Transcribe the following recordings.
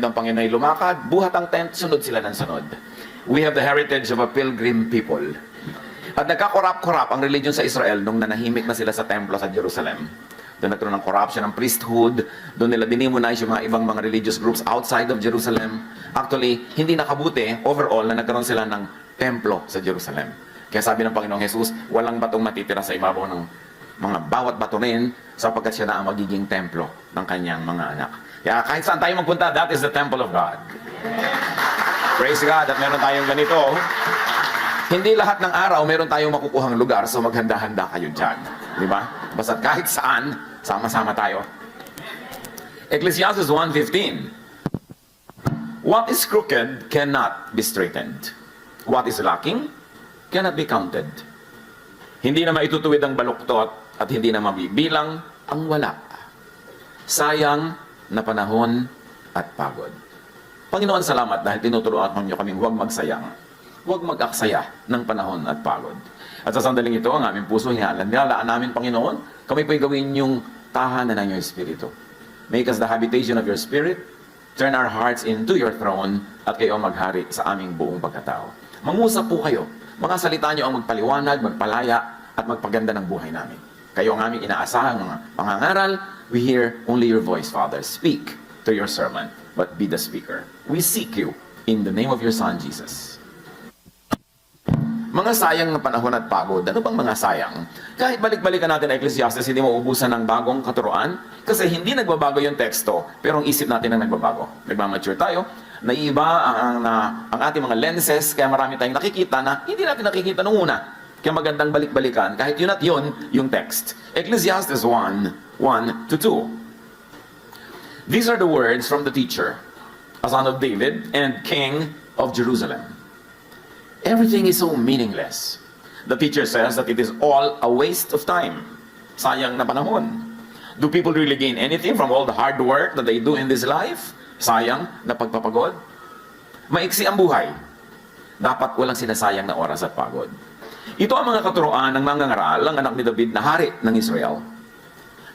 ng Panginoon ay lumakad, buhat ang tent, sunod sila ng sunod. We have the heritage of a pilgrim people. At nagkakorap-korap ang religion sa Israel nung nanahimik na sila sa templo sa Jerusalem. Doon nagkaroon ng corruption ng priesthood, doon nila dinimonize yung mga ibang mga religious groups outside of Jerusalem. Actually, hindi nakabuti overall na nagkaroon sila ng templo sa Jerusalem. Kaya sabi ng Panginoong Jesus, walang batong matitira sa ibabaw ng mga bawat bato rin sapagkat siya na ang magiging templo ng kanyang mga anak. Kaya kahit saan tayo magpunta, that is the temple of God. Praise God at meron tayong ganito. Hindi lahat ng araw meron tayong makukuhang lugar, so maghanda-handa kayo dyan. Di ba? Basta kahit saan, sama-sama tayo. Ecclesiastes 1:15. What is crooked cannot be straightened. What is lacking cannot be counted. Hindi na maitutuwid ang baluktot at hindi na mabibilang ang wala. Sayang na panahon at pagod. Panginoon, salamat dahil tinuturuan niyo kaming huwag magsayang. Huwag mag-aksaya ng panahon at pagod. At sa sandaling ito, ang aming puso, nilalaan namin, Panginoon, kami po'y gawin yung tahanan ng iyong Espiritu. Make us the habitation of your Spirit. Turn our hearts into your throne at kayo maghari sa aming buong pagkatao. Mangusap po kayo. Mga salita niyo ang magpaliwanag, magpalaya, at magpaganda ng buhay namin. Kayo ang aming inaasahang mga pangangaral. We hear only your voice, Father. Speak to your servant, but be the speaker. We seek you in the name of your Son, Jesus. Mga sayang na panahon at pagod. Ano bang mga sayang? Kahit balik-balikan natin ang Ecclesiastes, hindi mauubusan ng bagong katuruan kasi hindi nagbabago yung teksto, pero ang isip natin ang nagbabago. Nagmamature tayo, naiiba ang ating mga lenses, kaya marami tayong nakikita na hindi natin nakikita nung una. Kaya magandang balik-balikan, kahit yun at yun, yung text. Ecclesiastes 1:1-2. These are the words from the teacher, a son of David and king of Jerusalem. Everything is so meaningless. The teacher says that it is all a waste of time. Sayang na panahon. Do people really gain anything from all the hard work that they do in this life? Sayang na pagpapagod. Maiksi ang buhay. Dapat walang sinasayang na oras at pagod. Ito ang mga katuroan ng mangangaral, ang anak ni David na hari ng Israel.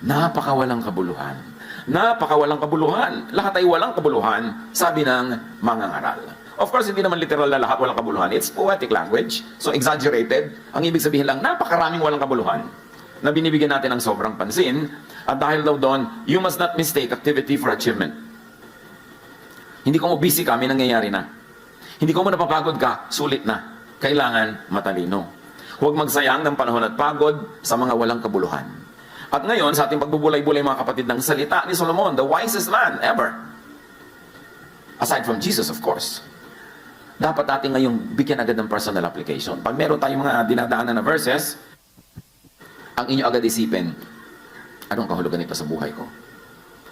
Napakawalang kabuluhan. Napakawalang kabuluhan. Lahat ay walang kabuluhan, sabi ng mangangaral. Of course, hindi naman literal na lahat walang kabuluhan. It's poetic language, so exaggerated. Ang ibig sabihin lang, napakaraming walang kabuluhan na binibigyan natin ng sobrang pansin. At dahil daw doon, you must not mistake activity for achievement. Hindi ko mo busy ka, may nangyayari na. Hindi ko mo napapagod ka, sulit na. Kailangan matalino. Huwag magsayang ng panahon at pagod sa mga walang kabuluhan. At ngayon, sa ating pagbubulay-bulay mga kapatid ng salita ni Solomon, the wisest man ever. Aside from Jesus, of course. Dapat natin ngayong bigyan agad ng personal application. Pag meron tayong mga dinadaanan na verses, ang inyo agad isipin, anong kahulugan nito sa buhay ko?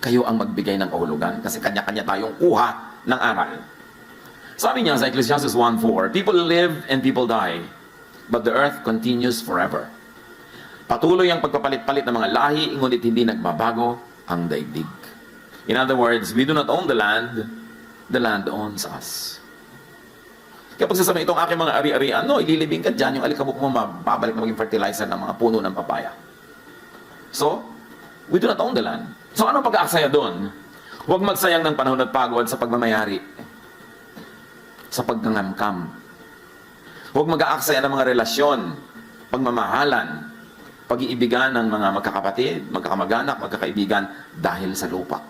Kayo ang magbigay ng kahulugan kasi kanya-kanya tayong kuha ng aral. Sabi niya sa Ecclesiastes 1:4, people live and people die, but the earth continues forever. Patuloy ang pagpapalit-palit ng mga lahi, ngunit hindi nagbabago ang daigdig. In other words, we do not own the land owns us. Kaya pag sasabihin itong aking mga ari-arian, no, ililibing ka dyan, yung alikabok mo mababalik na maging fertilizer ng mga puno ng papaya. So, we do not own the land. So, anong pag-aaksaya doon? Huwag magsayang ng panahon at pagod sa pagmamayari, sa paggangamkam. Huwag mag-aaksaya ng mga relasyon, pagmamahalan, pag-iibigan ng mga magkakapatid, magkakamag-anak, magkakaibigan dahil sa lupa.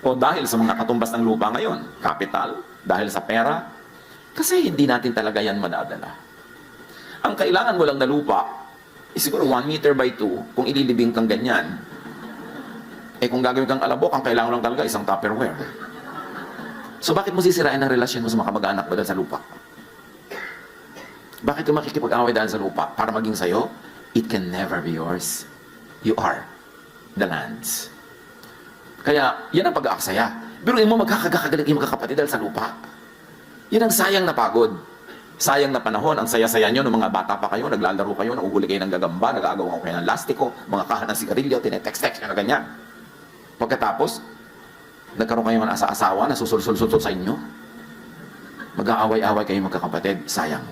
O dahil sa mga katumbas ng lupa ngayon, capital, dahil sa pera, kasi hindi natin talaga yan madadala. Ang kailangan mo lang na lupa, siguro 1 meter by 2, kung ililibing kang ganyan. Kung gagawin kang alabok, ang kailangan lang talaga isang Tupperware. So bakit mo sisirain ang relasyon mo sa mga kamag-anak mo dahil sa lupa? Bakit ka makikipag-away dahil sa lupa? Para maging sayo? It can never be yours. You are the land's. Kaya, yan ang pag-aaksaya. Pero mo magkakagaling yung magkakapatid dahil sa lupa. Yan ang sayang na pagod. Sayang na panahon. Ang saya-saya nyo ng mga bata pa kayo, naglalaro kayo, nanguhuli kayo ng gagamba, nag-aagaw kayo ng lastiko, mga kahan ng sigarilyo, tinetext-text na ganyan. Pagkatapos, nagkaroon kayo ng asa-asawa na susul-sul-sul sa inyo. Mag-aaway-away kayo magkakapatid. Sayang.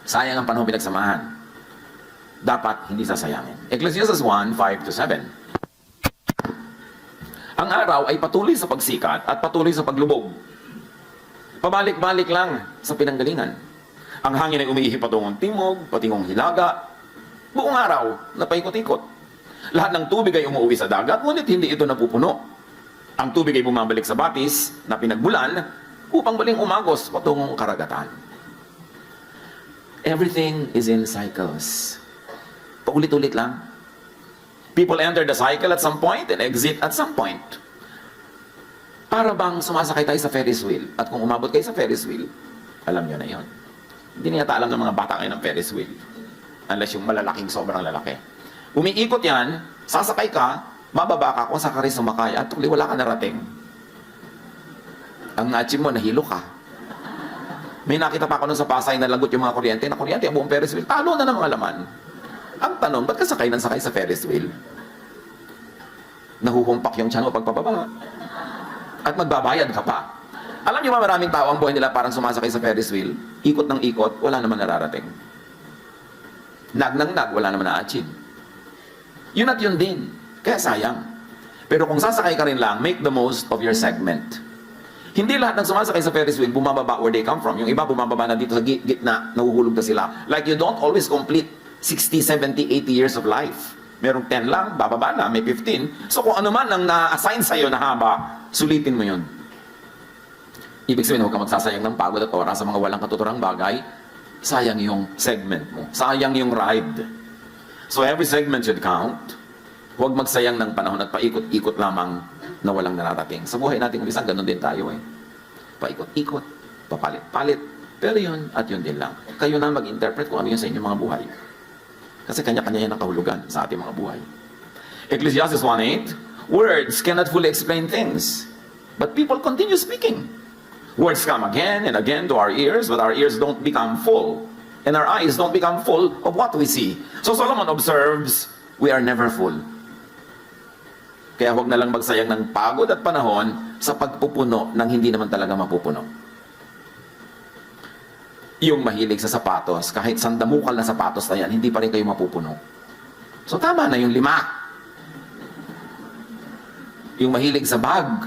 Sayang ang panahon pinagsamahan. Dapat hindi sasayangin. Ecclesiastes 1:5-7. Ang araw ay patuloy sa pagsikat at patuloy sa paglubog. Pabalik-balik lang sa pinanggalingan. Ang hangin ay umiihi patungong timog, patungong hilaga. Buong araw na paikot-ikot. Lahat ng tubig ay umuwi sa dagat, ngunit hindi ito napupuno. Ang tubig ay bumabalik sa batis na pinagbulan upang muling umagos patungong karagatan. Everything is in cycles. Paulit-ulit lang. People enter the cycle at some point and exit at some point. Para bang sumasakay tayo sa Ferris wheel. At kung umabot kayo sa Ferris wheel, alam nyo na yon. Hindi niyata alam ng mga bata kayo ng Ferris wheel. Unless yung malalaking sobrang lalaki. Umiikot yan, sasakay ka, mababa ka kung saan ka rin sumakay at tuloy wala ka narating. Ang na-achieve mo, nahilo ka. May nakita pa ako nun sa Pasay na lagot yung mga kuryente, na kuryente ang buong Ferris wheel, talo na ng mga laman. Ang tanong, ba't ka sakay ng sakay sa Ferris wheel? Nahuhumpak yung tiyan mo pagpababa. At magbabayad ka pa. Alam niyo ba maraming tao ang buhay nila parang sumasakay sa Ferris wheel? Ikot ng ikot, wala naman nararating. Nag ng nag, wala naman na-achieve. Yun at yun din. Kaya sayang. Pero kung sasakay ka rin lang, make the most of your segment. Hindi lahat ng sumasakay sa Ferris wheel bumababa where they come from. Yung iba bumababa na dito sa gitna, nahuhulog na sila. Like you don't always complete 60, 70, 80 years of life. Merong 10 lang, bababa na, may 15. So kung ano man ang na-assign sa'yo na haba, sulitin mo yun. Ibig sabihin, huwag ka magsasayang ng pagod at oras sa mga walang katuturang bagay. Sayang yung segment mo. Sayang yung ride. So every segment should count. Huwag magsayang ng panahon at paikot-ikot lamang na walang nararating. Sa buhay natin, isang ganun din tayo eh. Paikot-ikot, papalit-palit. Pero yun at yun din lang. Kayo na mag-interpret kung ano yun sa inyong mga buhay. Kasi kanya-kanya yan ang kahulugan sa ating mga buhay. Ecclesiastes 1:8, words cannot fully explain things, but people continue speaking. Words come again and again to our ears, but our ears don't become full. And our eyes don't become full of what we see. So Solomon observes, we are never full. Kaya huwag na lang magsayang ng pagod at panahon sa pagpupuno ng hindi naman talaga mapupuno. Yung mahilig sa sapatos, kahit sandamukal na sapatos na yan, hindi pa rin kayo mapupuno. So tama na yung 5. Yung mahilig sa bag,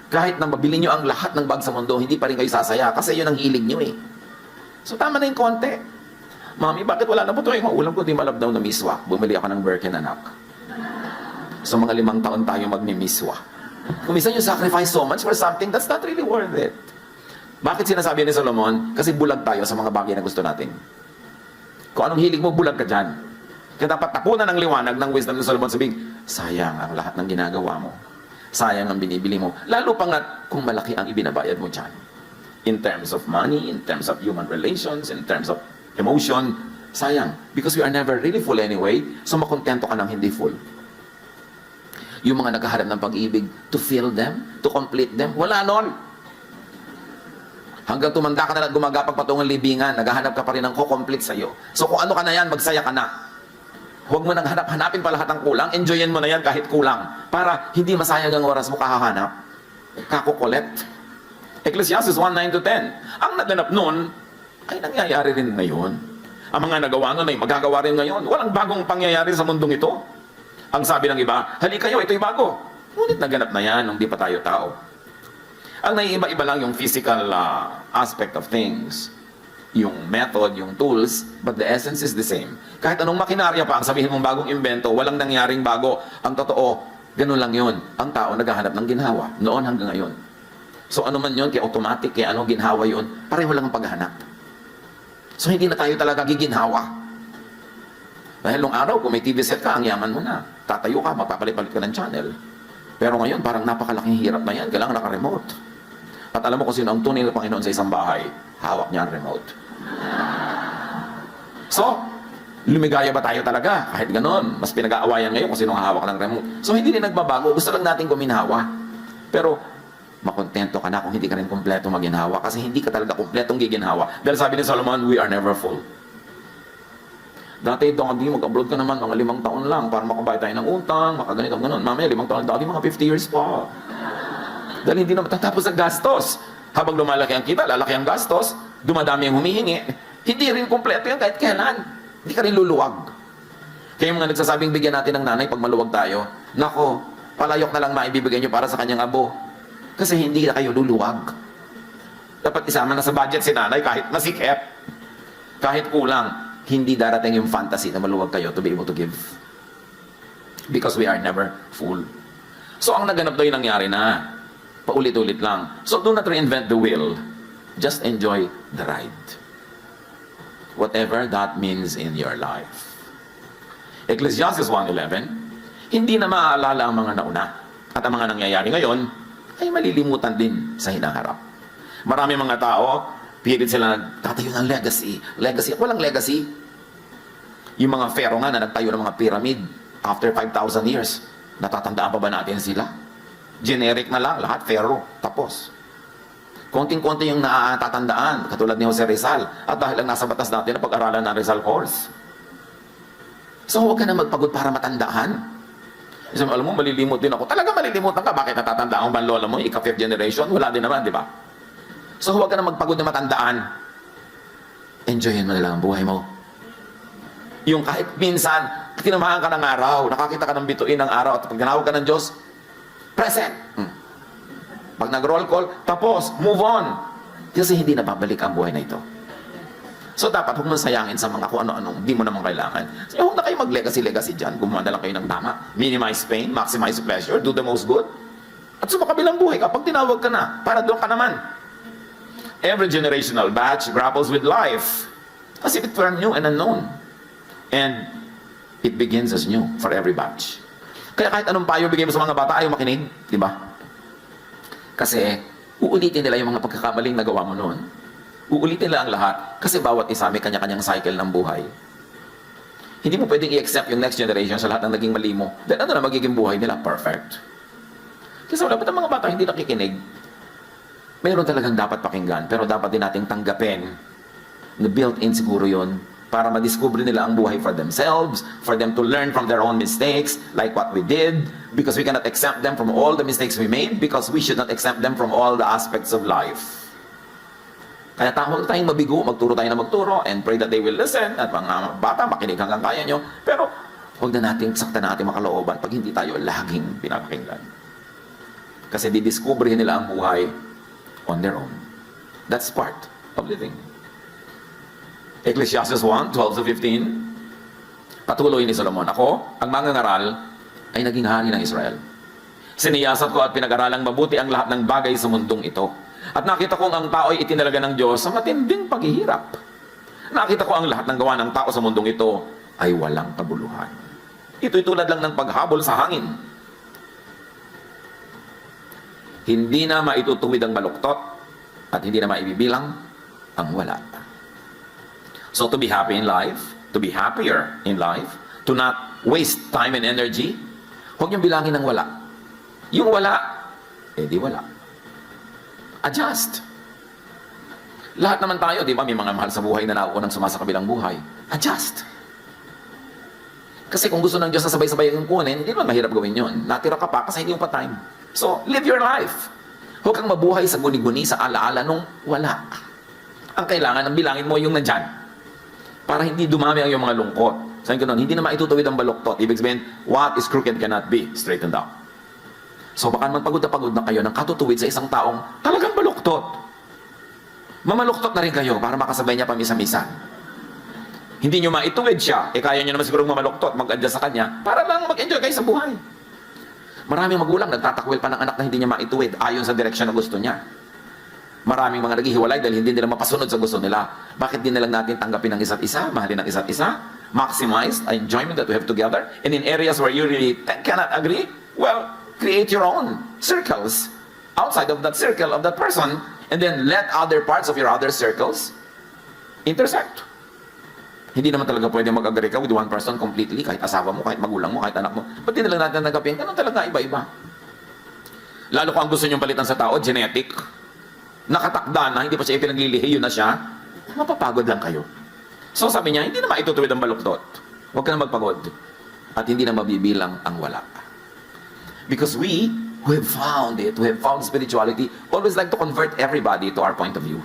kahit na mabili nyo ang lahat ng bag sa mundo, hindi pa rin kayo sasaya kasi yun ang hilig nyo eh. So tama na yung konti. Mami, bakit wala na po ito? Yung ulam ko, di malabdaw na miswa. Bumili ako ng Birkin, anak. So mga 5 taon tayo magmimiswa. Kung minsan you sacrifice so much for something, that's not really worth it. Bakit sinasabi ni Solomon? Kasi bulag tayo sa mga bagay na gusto natin. Kung anong hilig mo, bulag ka dyan. Kaya dapat tapunan ng liwanag ng wisdom ni Solomon, sabihin, sayang ang lahat ng ginagawa mo. Sayang ang binibili mo. Lalo pa nga kung malaki ang ibinabayad mo dyan. In terms of money, in terms of human relations, in terms of emotion, sayang. Because we are never really full anyway, so makontento ka ng hindi full. Yung mga naghahanap ng pag-ibig, to fill them, to complete them, wala nun. Hanggang tumanda ka na at gumagapag patungong libingan, naghahanap ka pa rin ng ko-complete sa'yo. So kung ano ka na yan, magsaya ka na. Huwag mo nang hanap-hanapin pa lahat ng kulang, enjoyin mo na yan kahit kulang. Para hindi masayang ang oras mo kahahanap. Kakukolekt. Ecclesiastes 1:9-10. Ang naganap nun, ay nangyayari rin ngayon. Ang mga nagawa nun ay magagawa rin ngayon. Walang bagong pangyayari sa mundong ito. Ang sabi ng iba, halika kayo, ito'y bago. Ngunit naganap na yan nung di pa tayo tao. Ang naiiba-iba lang yung physical aspect of things. Yung method, yung tools, but the essence is the same. Kahit anong makinarya pa, ang sabihin mong bagong invento, walang nangyaring bago. Ang totoo, ganun lang yun. Ang tao naghahanap ng ginhawa, noon hanggang ngayon. So ano man yun, kaya automatic, kaya ano ginhawa yun, pareho lang ang paghahanap. So hindi na tayo talaga giginhawa. Dahil nung araw, kung may TV set ka, ang yaman mo na. Tatayo ka, mapapalit-palit ka ng channel. Pero ngayon, parang napakalaking hirap na yan. Kailangan naka-remote. At alam mo kung sino ang tunay na Panginoon sa isang bahay, hawak niya ang remote. So, lumigaya ba tayo talaga? Kahit ganon, mas pinag-aawayan ngayon kung sino ang hawak ng remote. So, hindi rin nagbabago. Gusto lang natin guminhawa. Pero, makontento ka na kung hindi ka rin kumpleto maginhawa kasi hindi ka talaga kumpletong giginhawa. Dahil sabi ni Solomon, we are never full. Dati, Daddy, mag-abroad ka naman mga 5 taon lang para makabayad tayo ng utang, makaganito, ganon. Mamaya, 5 taon, Daddy, mga 50 years pa. Dahil hindi na matatapos ang gastos. Habang lumalaki ang kita, lalaki ang gastos, dumadami ang humihingi. Hindi rin kumpleto yan kahit kailan. Hindi ka rin luluwag. Kaya yung mga nagsasabing bigyan natin ng nanay pag maluwag tayo, nako, palayok na lang maibibigay nyo para sa kanyang abo. Kasi hindi na kayo luluwag. Dapat isama na sa budget si nanay kahit masikip. Kahit kulang, hindi darating yung fantasy na maluwag kayo to be able to give. Because we are never full. So ang naganap daw yung nangyari na. Paulit-ulit lang. So do not reinvent the wheel. Just enjoy the ride. Whatever that means in your life. Ecclesiastes 1:11, hindi na maaalala ang mga nauna. At ang mga nangyayari ngayon ay malilimutan din sa hinaharap. Marami mga tao, pilit sila nagtatayo ng legacy. Legacy. Walang legacy. Yung mga pharaoh nga na nagtayo ng mga pyramid after 5,000 years. Natatandaan pa ba natin sila? Generic na lang, lahat pharaoh. Tapos. Konting-konti yung natatandaan, katulad ni Jose Rizal. At dahil lang nasa batas natin na pag-aralan ng Rizal Course. So huwag ka na magpagod para matandaan. Kasi alam mo, malilimot din ako. Talaga malilimutan ka. Bakit natatandaan mo ba lola mo? Ika-5th generation? Wala din naman, di ba? So huwag ka na magpagod na matandaan. Enjoyin mo na lang ang buhay mo. Yung kahit minsan, tinamahan ka ng araw, nakakita ka ng bituin ng araw, at pag tinawag ka ng Diyos, present. Pag nag-roll call, tapos, move on. Kasi hindi na babalik ang buhay na ito. So dapat huwag mo sayangin sa mga kung ano-anong hindi mo naman kailangan. So huwag na kayo mag-legacy dyan. Gumawa na lang kayo ng tama. Minimize pain, maximize pleasure, do the most good. At sumakabilang buhay kapag tinawag ka na, para doon ka naman. Every generational batch grapples with life as if it were new and unknown. And it begins as new for every batch. Kaya kahit anong payo bigay mo sa mga bata, ayaw makinig. Di ba? Kasi uulitin nila yung mga pagkakamaling nagawa mo noon. Uulitin nila ang lahat kasi bawat isa may kanya-kanyang cycle ng buhay. Hindi mo pwedeng i-accept yung next generation sa lahat ng naging mali mo. Then ano na magiging buhay nila? Perfect. Kasi wala ang mga bata hindi nakikinig. Mayroon talagang dapat pakinggan, pero dapat din nating tanggapin na built-in siguro yun para madiscover nila ang buhay for themselves, for them to learn from their own mistakes, like what we did, because we cannot exempt them from all the mistakes we made, because we should not exempt them from all the aspects of life. Kaya huwag tayong mabigo, magturo tayo na magturo, and pray that they will listen, at mga bata, makinig hanggang kaya nyo, pero huwag na natin saktan na ating makalooban pag hindi tayo laging pinapakinggan. Kasi didiscoverin nila ang buhay on their own. That's part of living. Ecclesiastes 1:12-15. Patuloy ni Solomon, ako, ang mangangaral, ay naging hari ng Israel. Siniyasat ko at pinag-aralang mabuti ang lahat ng bagay sa mundong ito. At nakita kong ang tao'y itinalaga ng Diyos sa matinding paghihirap. Nakita ko ang lahat ng gawa ng tao sa mundong ito ay walang kabuluhan. Ito'y tulad lang ng paghabol sa hangin. Hindi na maitutuwid ang baluktot at hindi na maibibilang ang wala. So to be happy in life, to be happier in life, to not waste time and energy, huwag niyong bilangin ng wala. Yung wala, di wala. Adjust. Lahat naman tayo, di ba, may mga mahal sa buhay na nauunang sumasakabilang buhay. Adjust. Kasi kung gusto ng Diyos na sabay-sabay yung kunin, hindi naman mahirap gawin yun. Natira ka pa kasi hindi mo pa time. So, live your life. Huwag kang mabuhay sa guni-guni, sa alaala nung wala. Ang kailangan, ang bilangin mo yung nandyan. Para hindi dumami ang iyong mga lungkot. Sabi ko nun, hindi na maitutuwid ang baluktot. Ibig sabihin, what is crooked cannot be straightened out. So baka naman pagod na kayo ng katutuwid sa isang taong talagang baluktot. Mamaluktot na rin kayo para makasabay niya pamisa-misa. Hindi nyo maituwid siya, kaya nyo naman siguro mamaluktot, mag-adjust sa kanya, para lang mag-enjoy kayo sa buhay. Maraming magulang nagtatakwil pa ng anak na hindi niya maituwid ayon sa direksyon na gusto niya. Maraming mga naghihiwalay dahil hindi nila mapasunod sa gusto nila. Bakit din na lang natin tanggapin ng isa't isa, mahalin ng isa't isa, maximize the enjoyment that we have together, and in areas where you really cannot agree, well, create your own circles outside of that circle of that person, and then let other parts of your other circles intersect. Hindi naman talaga pwede mag-agree ka with one person completely, kahit asawa mo, kahit magulang mo, kahit anak mo. Ba't di na lang natin tanggapin? Ganun talaga, iba-iba. Lalo kung ang gusto niyong palitan sa tao, genetic, nakatakda na, hindi pa siya ipinaglilihi, yun na siya, mapapagod lang kayo. So sabi niya, hindi na maitutuwid ang baluktot. Huwag ka na magpagod. At hindi na mabibilang ang wala. Because we have found it, we have found spirituality, always like to convert everybody to our point of view.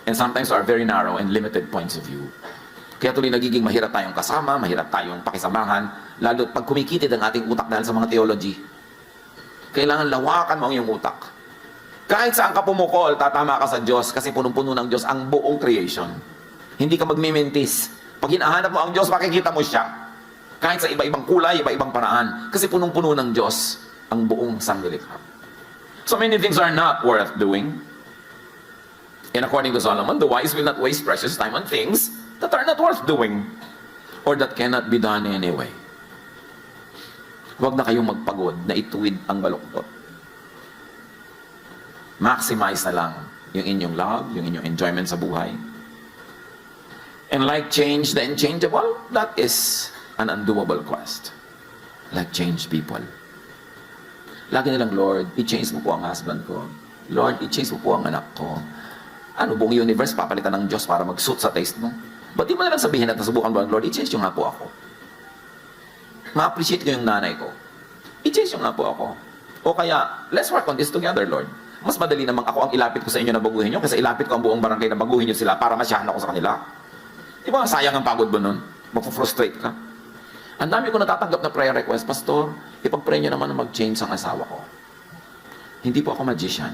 And sometimes our very narrow and limited points of view. Kaya tuloy nagiging mahirap tayong kasama, mahirap tayong pakisamahan, lalo pag kumikitid ang ating utak dahil sa mga theology. Kailangan lawakan mo ang iyong utak. Kahit saan ka pumukol, tatama ka sa Diyos kasi punong-puno ng Diyos ang buong creation. Hindi ka magmimentis. Pag hinahanap mo ang Diyos, makikita mo siya. Kahit sa iba-ibang kulay, iba-ibang paraan. Kasi punong-puno ng Diyos ang buong sanglilikha. So many things are not worth doing. And according to Solomon, the wise will not waste precious time on things that are not worth doing or that cannot be done anyway. Huwag na kayong magpagod na ituwid ang baluktot. Maximize na lang yung inyong love, yung inyong enjoyment sa buhay. And like change the unchangeable, that is an undoable quest. Like change people. Lagi nilang, Lord, i-change mo po ang husband ko. Lord, i-change mo po ang anak ko. Ano, buong universe, papalitan ng Diyos para mag-suit sa taste mo? Ba't di mo nalang sabihin at nasubukan mo, Lord, i-change nyo nga po ako. Ma-appreciate ko yung nanay ko. I-change nyo nga po ako. O kaya, let's work on this together, Lord. Mas madali namang ako ang ilapit ko sa inyo na baguhin nyo kaysa ilapit ko ang buong barangay na baguhin nyo sila para masyahan ako sa kanila. Di ba, sayang ang pagod mo nun? Magpo-frustrate ka. Ang dami ko natatanggap na prayer request, Pastor, ipag-pray nyo naman na mag-change ang asawa ko. Hindi po ako magician.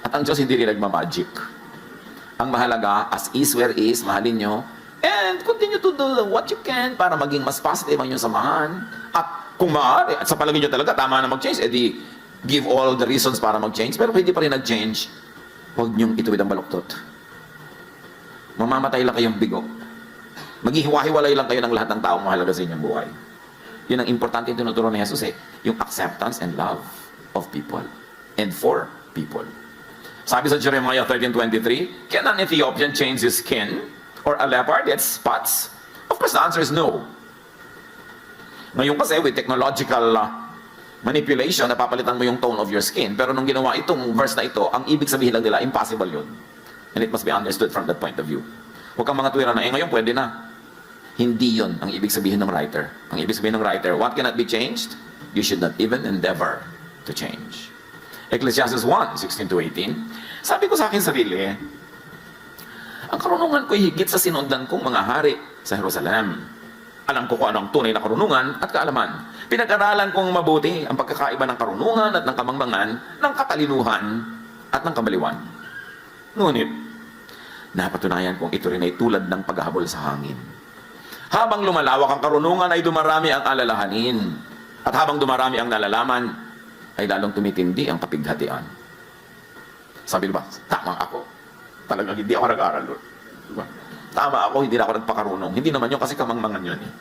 At ang Diyos hindi rin nagmamagic. Ang mahalaga, as is where is, mahalin nyo, and continue to do what you can para maging mas positive ang inyong samahan. At kung maaari, at sa palagay nyo talaga, tama na mag-change, edi give all the reasons para mag-change. Pero kung hindi pa rin nag-change, huwag nyong ituwid ang baluktot. Mamamatay lang kayong bigo. Maghihiwa-hiwalay lang kayo ng lahat ng taong mahalaga sa inyong buhay. Yun ang importante yung tinuturo ni Jesus yung acceptance and love of people and for people. Sabi sa Jeremiah 13:23, can an Ethiopian change his skin or a leopard get spots? Of course, the answer is no. Ngayon kasi with technological manipulation, napapalitan mo yung tone of your skin. Pero nung ginawa itong verse na ito, ang ibig sabihin lang nila, impossible yun. And it must be understood from that point of view. Huwag kang mga tuwira na, ngayon pwede na. Hindi yun ang ibig sabihin ng writer. Ang ibig sabihin ng writer, what cannot be changed? You should not even endeavor to change. Ecclesiastes 1:16-18, sabi ko sa akin sarili, ang karunungan ko'y higit sa sinundan kong mga hari sa Jerusalem. Alam ko kung ano ang tunay na karunungan at kaalaman. Pinag-aralan kong mabuti ang pagkakaiba ng karunungan at ng kamangmangan, ng katalinuhan at ng kabaliwan. Ngunit, napatunayan kong ito rin ay tulad ng paghahabol sa hangin. Habang lumalawak ang karunungan ay dumarami ang alalahanin. At habang dumarami ang nalalaman, ay lalong tumitindi ang kapighatian. Sabi ba, tama ako. Talagang hindi ako nag-aaral doon. Diba? Tama ako, hindi na ako nagpakarunong. Hindi naman yun kasi kamangmangan yun eh.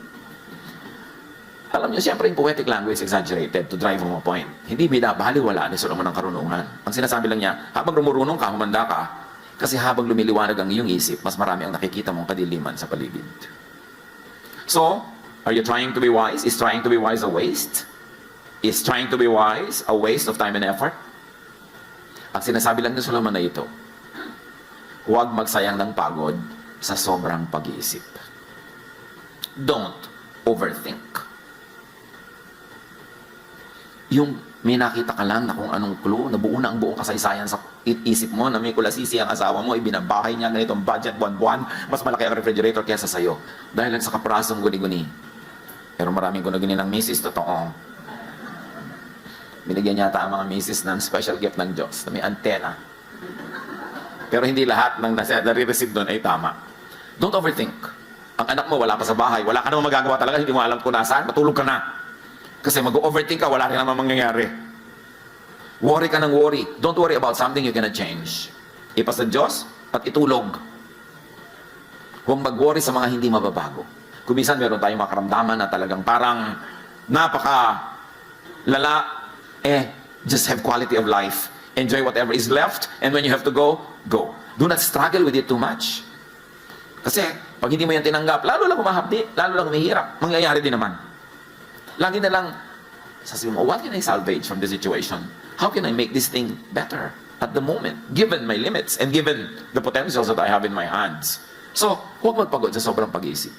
Alam niyo, siyempre yung poetic language exaggerated to drive home a point. Hindi binabaliwala ni Solomon ang karunungan. Ang sinasabi lang niya, habang rumurunong ka, humanda ka, kasi habang lumiliwanag ang iyong isip, mas marami ang nakikita mong kadiliman sa paligid. So, are you trying to be wise? Is trying to be wise a waste? Is trying to be wise a waste of time and effort? Ang sinasabi lang ni Solomon na ito, huwag magsayang ng pagod sa sobrang pag-iisip. Don't overthink. Yung may nakita ka lang na kung anong clue, nabuo na ang buong kasaysayan sa isip mo, na may kulasisi ang asawa mo, ibinabahay niya ganitong budget buwan-buwan, mas malaki ang refrigerator kaysa sa'yo. Dahil lang sa kaprasong guni-guni. Pero maraming guni-guni ng misis, totoo. Binigyan yata ang mga misis ng special gift ng Diyos na may antena. Pero hindi lahat ng nare-receive doon ay tama. Don't overthink. Ang anak mo wala pa sa bahay, wala ka namang magagawa talaga, hindi mo alam kung nasaan, matulog ka na. Kasi mag-overthink ka, wala rin naman mangyayari. Worry ka ng worry. Don't worry about something you cannot change. Ipas sa Diyos at itulog. Huwag mag-worry sa mga hindi mababago. Kung minsan meron tayong makaramdaman na talagang parang napaka-lala, just have quality of life. Enjoy whatever is left, and when you have to go, go. Do not struggle with it too much. Kasi, pag hindi mo yan tinanggap, lalo lang humahapdi, lalo lang humihirap, mangyayari din naman. Lagi na lang, sasabihin mo, what can I salvage from this situation? How can I make this thing better at the moment, given my limits, and given the potentials that I have in my hands? So, huwag magpagod sa sobrang pag-iisip.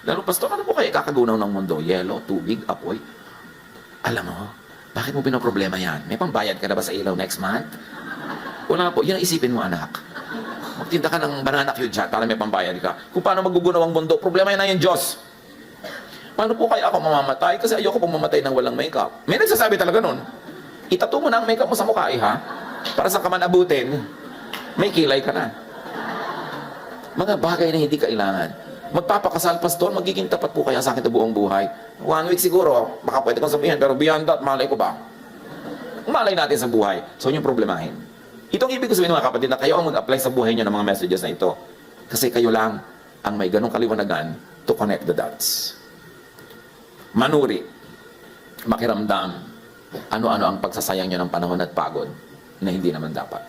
Lalo, Pastor, ano po kayo kakagunaw ng mundo? Yelo, tubig, apoy? Alam mo, bakit mo pinoproblema yan? May pambayad ka na ba sa ilaw next month? Wala po. Yan ang isipin mo, anak. Magtinda ka ng banana cue dyan para may pambayad ka. Kung paano magugunaw ang mundo, problema yan na yung Diyos. paano po kaya ako mamamatay? Kasi ayoko pong mamatay ng walang makeup. May nagsasabi talaga nun. Itato mo na ang makeup mo sa mukha, ha? Para sa kaman abutin, may kilay ka na. Mga bagay na hindi kailangan. Magpapakasal, pastor, magiging tapat po kaya sa akin ito buong buhay. 1 week siguro, baka pwede kong sabihin, pero beyond that, malay ko ba? Malay natin sa buhay. So, yung problemahin. Itong ibig ko sabihin mga kapatid na kayo ang mag-apply sa buhay nyo ng mga messages na ito. Kasi kayo lang ang may ganong kaliwanagan to connect the dots. Manuri, makiramdam, ano-ano ang pagsasayang nyo ng panahon at pagod na hindi naman dapat.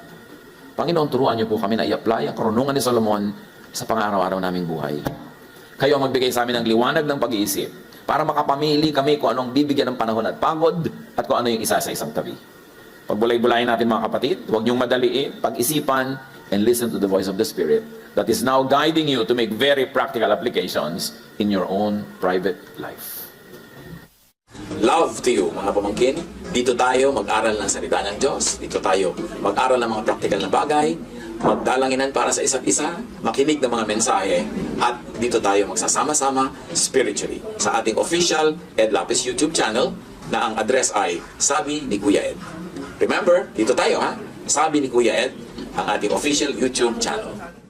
Panginoon, turuan niyo po kami na i-apply ang karunungan ni Solomon sa pang-araw-araw naming buhay. Kayo ang magbigay sa amin ng liwanag ng pag-iisip para makapamili kami kung anong bibigyan ng panahon at pagod at kung ano yung isa sa isang tabi. Pagbulay-bulayin natin mga kapatid, huwag niyong madaliin, pag-isipan, and listen to the voice of the Spirit that is now guiding you to make very practical applications in your own private life. Love to you, mga pamangkin. Dito tayo mag-aral ng salita ng Diyos. Dito tayo mag-aral ng mga practical na bagay, magdalanginan para sa isa't isa, makinig ng mga mensahe, at dito tayo magsasama-sama spiritually sa ating official Ed Lapis YouTube channel na ang address ay Sabi ni Kuya Ed. Remember, dito tayo ha, Sabi ni Kuya Ed, ang ating official YouTube channel.